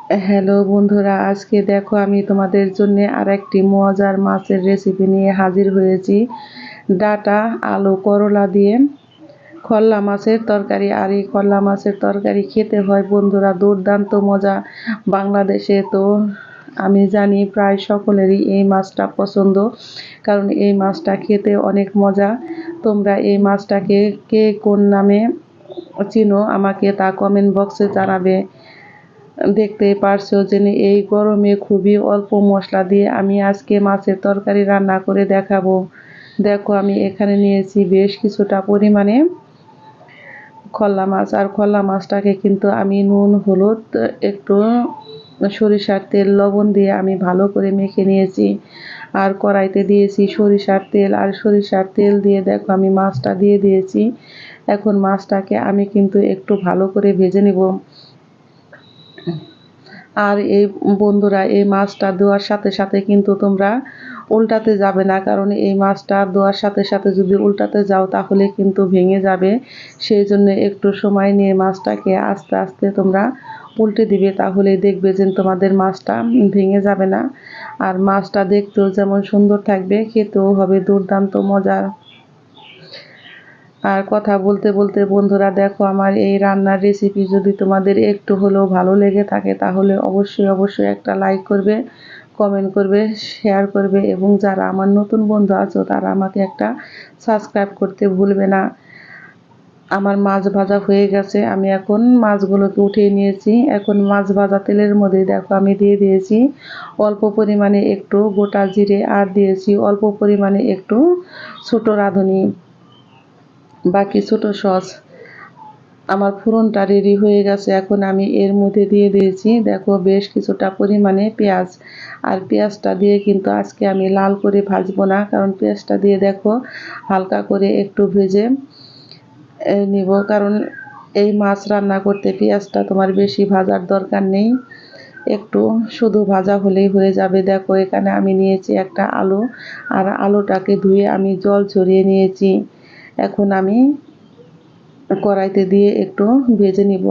Hello বন্ধুরা, আজকে দেখো আমি তোমাদের জন্য আরেকটি মজার মাছের রেসিপি নিয়ে হাজির হয়েছি। ডাঁটা, আলু, করলা দিয়ে খল্লা মাছের তরকারি। আর এই খল্লা মাছের তরকারি খেতে হয় বন্ধুরা দুর্দান্ত মজা। বাংলাদেশে তো আমি জানি প্রায় সকলেরই এই মাছটা পছন্দ, কারণ এই মাছটা খেতে অনেক মজা। তোমরা এই মাছটাকে কে কোন নামে চিনো আমাকে তা কমেন্ট বক্সে জানাবে। দেখতেই পারছো যে এই গরমে খুবই অল্প মশলা দিয়ে আমি আজকে মাছের তরকারি রান্না করে দেখাবো। দেখো আমি এখানে নিয়েছি বেশ কিছুটা পরিমাণে খল্লা মাছ। আর খল্লা মাছটাকে কিন্তু আমি নুন, হলুদ, একটু সরিষার তেল, লবণ দিয়ে আমি ভালো করে মেখে নিয়েছি। আর কড়াইতে দিয়েছি সরিষার তেল, আর সরিষার তেল দিয়ে দেখো আমি মাছটা দিয়ে দিয়েছি। এখন মাছটাকে আমি কিন্তু একটু ভালো করে ভেজে নেব। আর এই বন্ধুরা, এই মাছটা দেওয়ার সাথে সাথে কিন্তু তোমরা উল্টাতে যাবে না, কারণ এই মাছটা দেওয়ার সাথে সাথে যদি উল্টাতে যাও তাহলে কিন্তু ভেঙে যাবে। সেই জন্য একটু সময় নিয়ে মাছটাকে আস্তে আস্তে তোমরা উল্টে দিবে, তাহলে দেখবে যে তোমাদের মাছটা ভেঙে যাবে না। আর মাছটা দেখতেও যেমন সুন্দর থাকবে, খেতেও হবে দুর্দান্ত মজার। আর কথা বলতে বলতে বন্ধুরা দেখো আমার এই রান্নার রেসিপি যদি তোমাদের একটু হলেও ভালো লেগে থাকে তাহলে অবশ্যই একটা লাইক করবে, কমেন্ট করবে, শেয়ার করবে, এবং যারা আমার নতুন বন্ধু আছো তারা আমাকে একটা সাবস্ক্রাইব করতে ভুলবে না। আমার মাছ ভাজা হয়ে গেছে, আমি এখন মাছগুলোকে উঠিয়ে নিয়েছি। এখন মাছ ভাজা তেলের মধ্যে দেখো আমি দিয়ে দিয়েছি অল্প পরিমাণে একটু গোটা জিরে, আর দিয়েছি অল্প পরিমাণে একটু ছোট রাঁধুনি, বাকি ছোট সস। আমার ফোড়নটা রেডি হয়ে গেছে। এখন আমি এর মধ্যে দিয়ে দিয়েছি দেখো বেশ কিছুটা পরিমাণে পেঁয়াজ। আর পেঁয়াজটা দিয়ে কিন্তু আজকে আমি লাল করে ভাজবো না, কারণ পেঁয়াজটা দিয়ে দেখো হালকা করে একটু ভেজে নিব, কারণ এই মাছ রান্না করতে পেঁয়াজটা তোমার বেশি ভাজার দরকার নেই, একটু শুধু ভাজা হলেই হয়ে যাবে। দেখো এখানে আমি নিয়েছি একটা আলু, আর আলুটাকে ধুয়ে আমি জল ঝরিয়ে নিয়েছি। এখন আমি কড়াইতে দিয়ে একটু ভেজে নিব।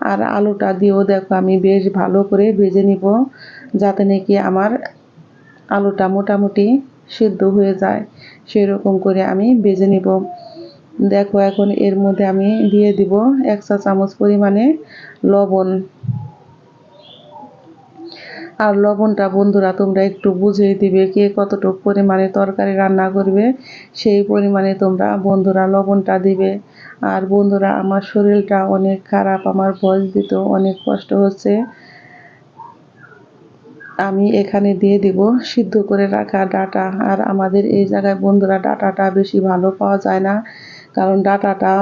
আর আলুটা দিয়েও দেখো আমি বেশ ভালো করে ভেজে নিব, যাতে নাকি আমার আলুটা মোটামুটি সিদ্ধ হয়ে যায়, সেরকম করে আমি ভেজে নিব। দেখো এখন এর মধ্যে আমি দিয়ে দিব 1 চা চামচ পরিমাণে লবণ। আর লবণটা বন্ধুরা তোমরা একটু বুঝেই দিবে, কে কতটুকু পরিমাণে তরকারি রান্না করবে সেই পরিমাণে তোমরা বন্ধুরা লবণটা দিবে। আর বন্ধুরা আমার শরীরটা অনেক খারাপ, আমার ভয়েস দিতেও অনেক কষ্ট হচ্ছে। আমি এখানে দিয়ে দিব সিদ্ধ করে রাখা ডাঁটা। আর আমাদের এই জায়গায় বন্ধুরা ডাঁটাটা বেশি ভালো পাওয়া যায় না, কারণ ডাঁটাটা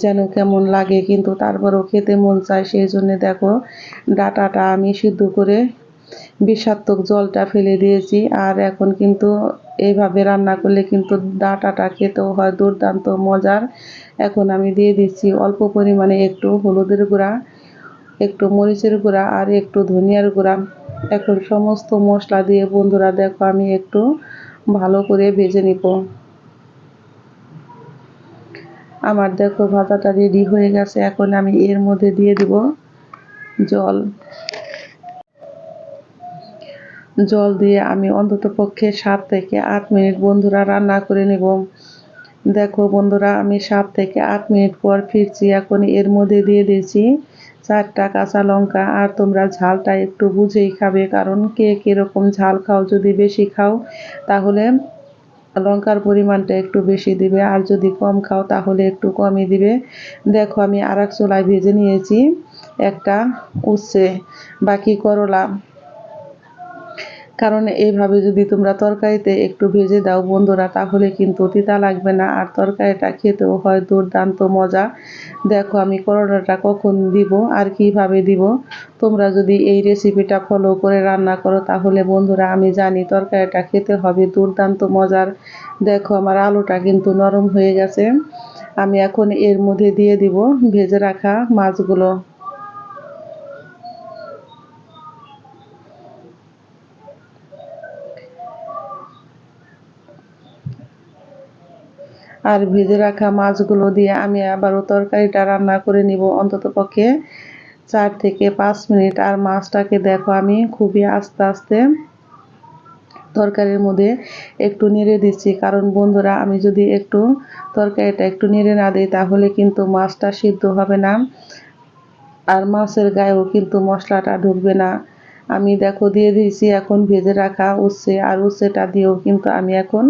যেন কেমন লাগে, কিন্তু তারপরেও খেতে মন চায়। সেই জন্য দেখো ডাঁটাটা আমি সিদ্ধ করে বিষাক্ত জলটা ফেলে দিয়েছি। আর এখন কিন্তু এইভাবে রান্না করলে কিন্তু ডাঁটাটা খেতেও হয় দুর্দান্ত মজার। এখন আমি দিয়ে দিচ্ছি অল্প পরিমাণে একটু হলুদের গুঁড়া, একটু মরিচের গুঁড়া, আর একটু ধনিয়ার গুঁড়া। এখন সমস্ত মশলা দিয়ে বন্ধুরা দেখো আমি একটু ভালো করে ভেজে নিব। আমার দেখো ভাজাটা রেডি হয়ে গেছে। এখন আমি এর মধ্যে দিয়ে দিব জল। জল দিয়ে আমি অন্তত পক্ষে 7 থেকে 8 মিনিট বন্ধুরা রান্না করে নেব। দেখো বন্ধুরা আমি 7 থেকে 8 মিনিট পর ফিরছি। এখন এর মধ্যে দিয়ে দিয়েছি 4টা কাঁচা লঙ্কা। আর তোমরা ঝালটা একটু বুঝেই খাবে, কারণ কে কীরকম ঝাল খাও, যদি বেশি খাও তাহলে লঙ্কার পরিমাণটা একটু বেশি দিবে, আর যদি কম খাও তাহলে একটু কমই দিবে। দেখো আমি আরেক চুলায় ভেজে নিয়েছি একটা উচ্ছে, বাকি করলা। কারণ এইভাবে যদি তোমরা তরকারিতে একটু ভেজে দাও বন্ধুরা তাহলে কিন্তু তিতা লাগবে না, আর তরকারিটা খেতেও হয় দুর্দান্ত মজা। দেখো আমি করলাটা কখন দিব আর কিভাবে দিব, তোমরা যদি এই রেসিপিটা ফলো করে রান্না করো তাহলে বন্ধুরা আমি জানি তরকারিটা খেতে হবে দুর্দান্ত মজার। দেখো আমার আলুটা কিন্তু নরম হয়ে গেছে। আমি এখন এর মধ্যে দিয়ে দিব ভেজে রাখা মাছগুলো। আর ভেজে রাখা মাছগুলো দিয়ে আমি আবারও তরকারিটা রান্না করে নিব অন্তত পক্ষে 4 থেকে 5 মিনিট। আর মাছটাকে দেখো আমি খুবই আস্তে আস্তে তরকারির মধ্যে একটু নেড়ে দিচ্ছি, কারণ বন্ধুরা আমি যদি একটু তরকারিটা একটু নেড়ে না দিই তাহলে কিন্তু মাছটা সিদ্ধ হবে না, আর মাছের গায়েও কিন্তু মশলাটা ঢুকবে না। আমি দেখো দিয়ে দিয়েছি এখন ভেজে রাখা উচ্ছে, আর উচ্ছেটা দিয়েও কিন্তু আমি এখন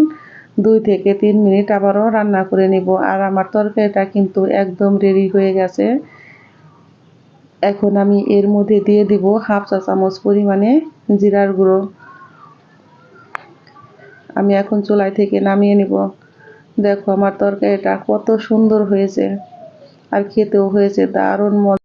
2 থেকে 3 মিনিট আবারও রান্না করে নিব। আর আমার তরকারিটা কিন্তু একদম রেডি হয়ে গেছে। এখন আমি এর মধ্যে দিয়ে দিব হাফ চা চামচ পরিমাণে জিরার গুঁড়ো। আমি এখন চুলায় থেকে নামিয়ে নিব। দেখো আমার তরকারিটা কত সুন্দর হয়েছে, আর খেতেও হয়েছে দারুণ মজা।